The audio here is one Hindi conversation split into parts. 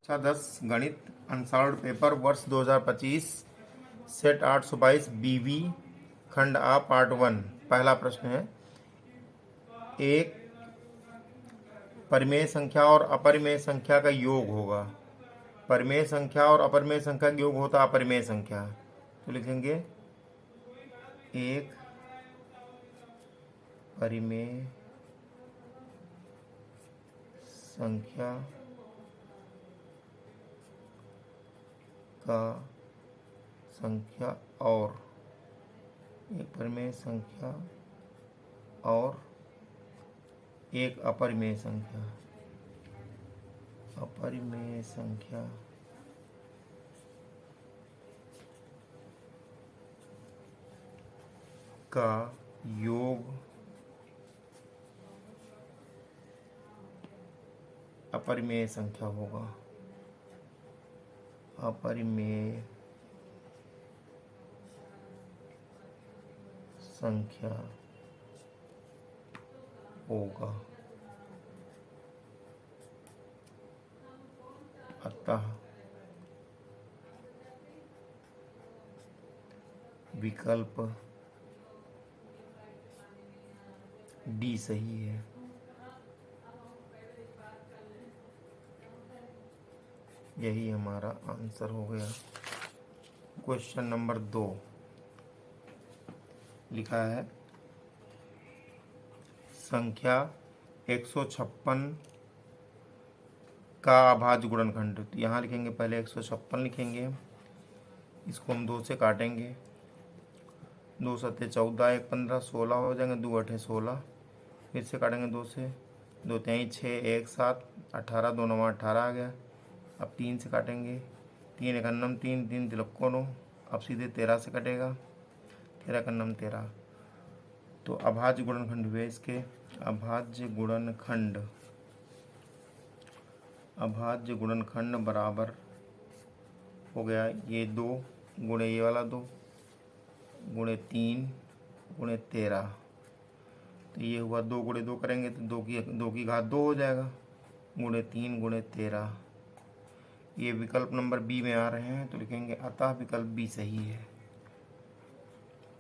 कक्षा 10 गणित अनसॉल्व्ड पेपर वर्ष 2025 सेट 822 बीवी खंड आ पार्ट 1। पहला प्रश्न है, एक परिमेय संख्या और अपरिमेय संख्या का योग होगा। परिमेय संख्या और अपरिमेय संख्या का योग होता है अपरिमेय संख्या। तो लिखेंगे एक परिमेय संख्या का संख्या और एक परिमेय संख्या और एक अपरिमेय संख्या का योग अपरिमेय संख्या होगा। अपरिमेय संख्या होगा। अतः विकल्प डी सही है। यही हमारा आंसर हो गया। क्वेश्चन नंबर 2 लिखा है, संख्या 156 का अभाज्य गुणनखंड। तो यहाँ लिखेंगे, पहले 156 लिखेंगे, इसको हम 2 से काटेंगे। 2 सत्ते 14, 1 15, 16 हो जाएंगे। 2 8 16, फिर से काटेंगे 2 से। 2 3 6, 1 7, 18, 2 9 18 आ गया। अब 3 से काटेंगे। 3 1 अन्नम 3, 3 तिलक्को 9। अब सीधे 13 से कटेगा। 13 1 अन्नम 13। तो अभाज्य गुणनखंड हुए इसके। अभाज्य गुणनखंड बराबर हो गया ये 2 गुणे ये वाला 2 गुणे 3 गुणे 13। तो ये हुआ 2 गुणे 2 करेंगे तो 2 की घात 2 हो जाएगा। गुणे 3 गुणे 13। ये विकल्प नंबर बी में आ रहे हैं, तो लिखेंगे अतः विकल्प बी सही है।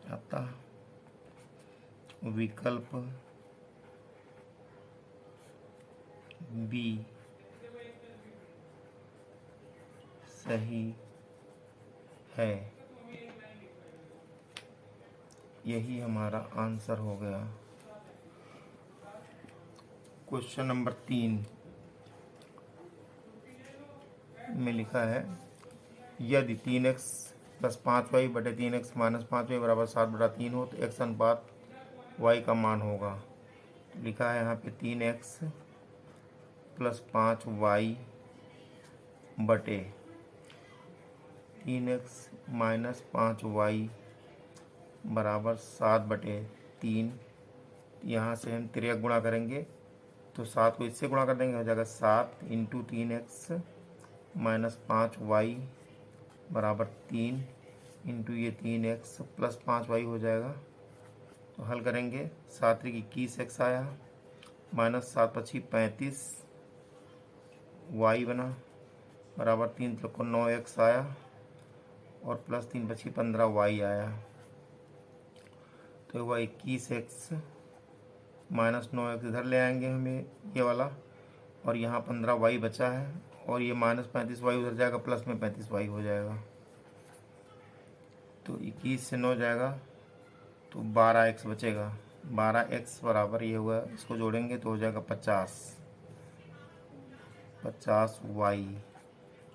अतः विकल्प बी सही है। यही हमारा आंसर हो गया। क्वेश्चन नंबर 3 में लिखा है, यदि 3x प्लस 5y बटे 3x माइनस 5y बराबर 7/3 हो तो x अनुपात y का मान होगा। लिखा है यहाँ पे 3x प्लस 5y बटे 3x माइनस 5y बराबर 7/3। यहाँ से हम तिर्यक गुणा करेंगे तो 7 को इससे गुणा कर देंगे, हो जाएगा 7 इंटू 3x माइनस 5y बराबर 3 इंटू ये 3x प्लस 5y हो जाएगा। तो हल करेंगे, 7 3 21x आया, माइनस 7 5 35 y बना बराबर 3 3 को 9x आया और प्लस 3 5 15 y आया। तो हुआ 21x माइनस 9x इधर ले आएंगे हमें ये वाला, और यहाँ 15y बचा है, और ये माइनस 35y उधर जाएगा, प्लस में 35y हो जाएगा। तो 21 से 9 जाएगा तो 12x बचेगा। 12x बराबर ये हुआ, इसको जोड़ेंगे तो हो जाएगा 50y।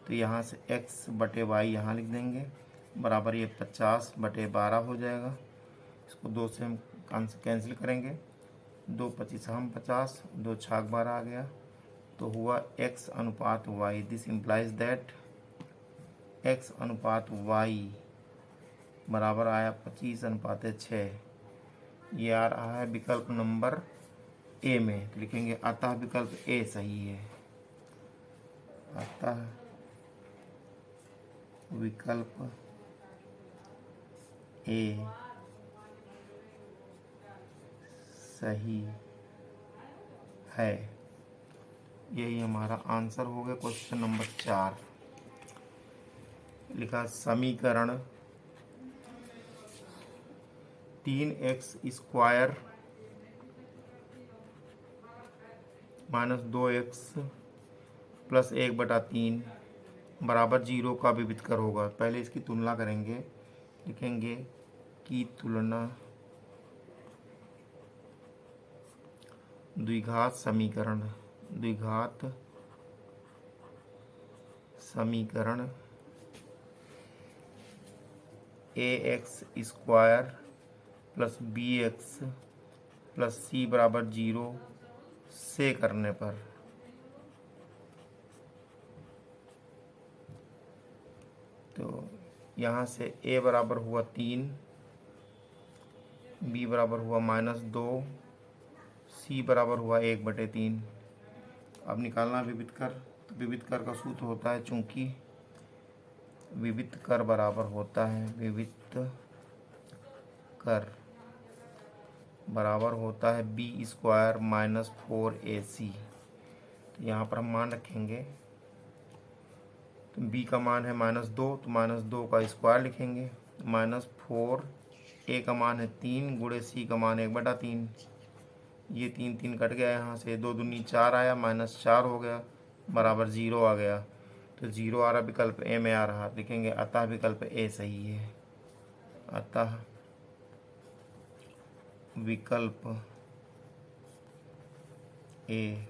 तो यहाँ से x बटे y यहाँ लिख देंगे, बराबर ये 50/12 हो जाएगा। इसको 2 से हम कैंसिल करेंगे, 2 25 हम 50, 2 छाक 12 आ गया। तो हुआ x अनुपात y। This implies that x अनुपात y बराबर आया 25/6। ये आ रहा है विकल्प नंबर ए में। तो लिखेंगे अतः विकल्प ए सही है। अतः विकल्प ए सही है। यही हमारा आंसर हो गया क्वेश्चन नंबर 4। लिखा समीकरण 3x² माइनस 2x प्लस 1/3 बराबर 0 का विविधकर होगा। पहले इसकी तुलना करेंगे, लिखेंगे कि तुलना द्विघात समीकरण ax² plus bx plus c बराबर 0 से करने पर तो यहाँ से a बराबर हुआ 3, b बराबर हुआ -2, c बराबर हुआ 1/3। अब निकालना विविधकर, तो विविधकर का सूत्र होता है, चूंकि विविधकर बराबर होता है b² माइनस 4ac। तो यहाँ पर हम मान रखेंगे, तो b का मान है -2, तो -2 का स्क्वायर लिखेंगे, -4, a का मान है 3 गुणे c का मान 1/3। ये 3 3 कट गया, यहाँ से 2 दूनी 4 आया, -4 हो गया, बराबर 0 आ गया। तो 0 आ रहा, विकल्प ए में आ रहा, लिखेंगे अतः विकल्प ए सही है। अतः विकल्प ए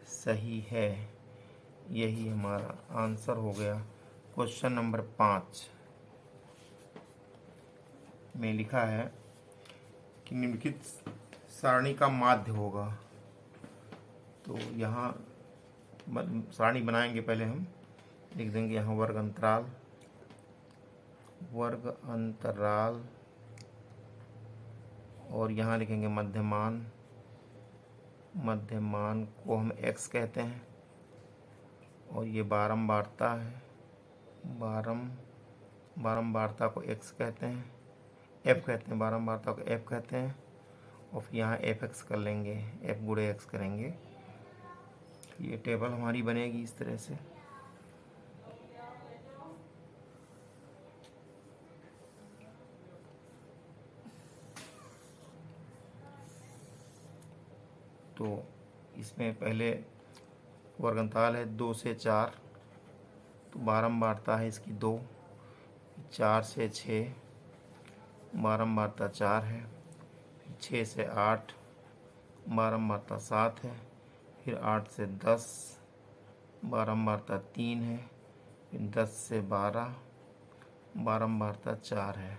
सही है। यही हमारा आंसर हो गया क्वेश्चन नंबर 5 में। लिखा है कि निम्नलिखित सारणी का माध्य होगा। तो यहाँ सारणी बनाएंगे, पहले हम लिख देंगे यहाँ वर्ग अंतराल और यहाँ लिखेंगे मध्यमान को हम x कहते हैं, और ये बारंबारता है, बारंबारता को x कहते हैं, f कहते हैं, बारंबारता को f कहते हैं। और फिर यहाँ fx कर लेंगे, f गुणे x करेंगे। ये टेबल हमारी बनेगी इस तरह से। तो इसमें पहले वर्गंताल है 2 से 4, तो बारंबारता है इसकी 2, 4 से 6, बारंबारता 4 है, 6 से 8, बारंबारता 7 है, फिर 8 से 10, बारंबारता 3 है, फिर 10 से 12, बारंबारता 4 है।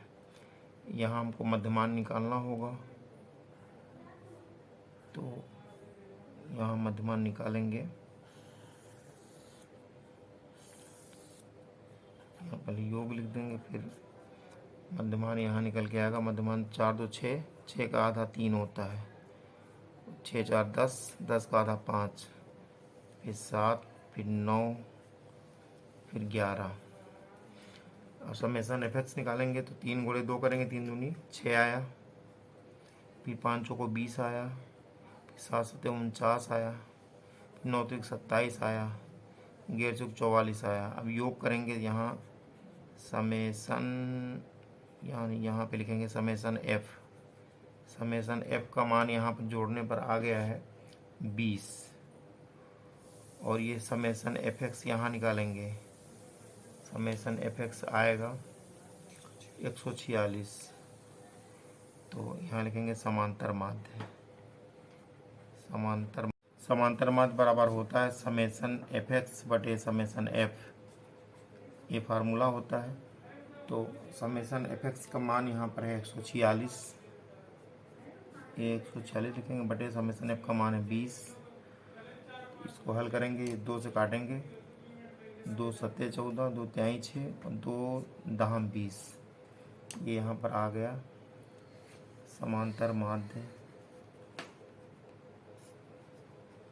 यहाँ हमको मध्यमान निकालना होगा, तो यहाँ मध्यमान निकालेंगे। यहाँ पहले योग लिख देंगे, फिर मध्यमान यहाँ निकल के आएगा। मध्यमान 4 2 6, 6 का आधा 3 होता है, 6 4 10, 10 का आधा 5, फिर 7, फिर 9, फिर 11। अब समेसन एफएक्स निकालेंगे, तो 3 गुणे 2 करेंगे, 3 दूनी 6 आया, फिर 5 को 20 आया, फिर 7 7 49 आया, फिर 9 3 27 आया, 11 4 44 आया। अब योग करेंगे, यहाँ समेसन, यानी यहाँ पे लिखेंगे समेसन एफ का मान यहाँ पर जोड़ने पर आ गया है 20, और ये समेसन एफ एक्स यहाँ निकालेंगे, समेसन एफ एक्स आएगा 146। तो यहाँ लिखेंगे समांतर माध्य, समांतर माध्य बराबर होता है समेसन एफ एक्स बटे समेसन एफ, ये फार्मूला होता है। तो समेसन एफ एक्स का मान यहाँ पर है 146, ये 146 लिखेंगे, बटे समेसन एफ का मान है 20। इसको हल करेंगे, 2 से काटेंगे, 2 सत्ते 14, 2 त्याई 6 और 2 दहाम 20। ये यहाँ पर आ गया समांतर माध्य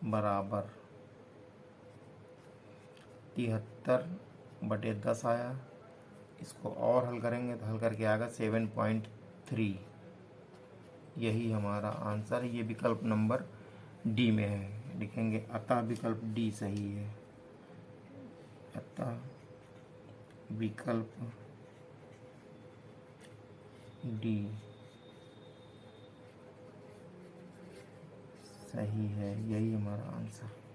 बराबर 73/10 आया। इसको और हल करेंगे, तो हल करके आएगा 7.3। यही हमारा आंसर है। ये विकल्प नंबर डी में है, लिखेंगे अतः विकल्प डी सही है। अतः विकल्प डी सही है, यही हमारा आंसर।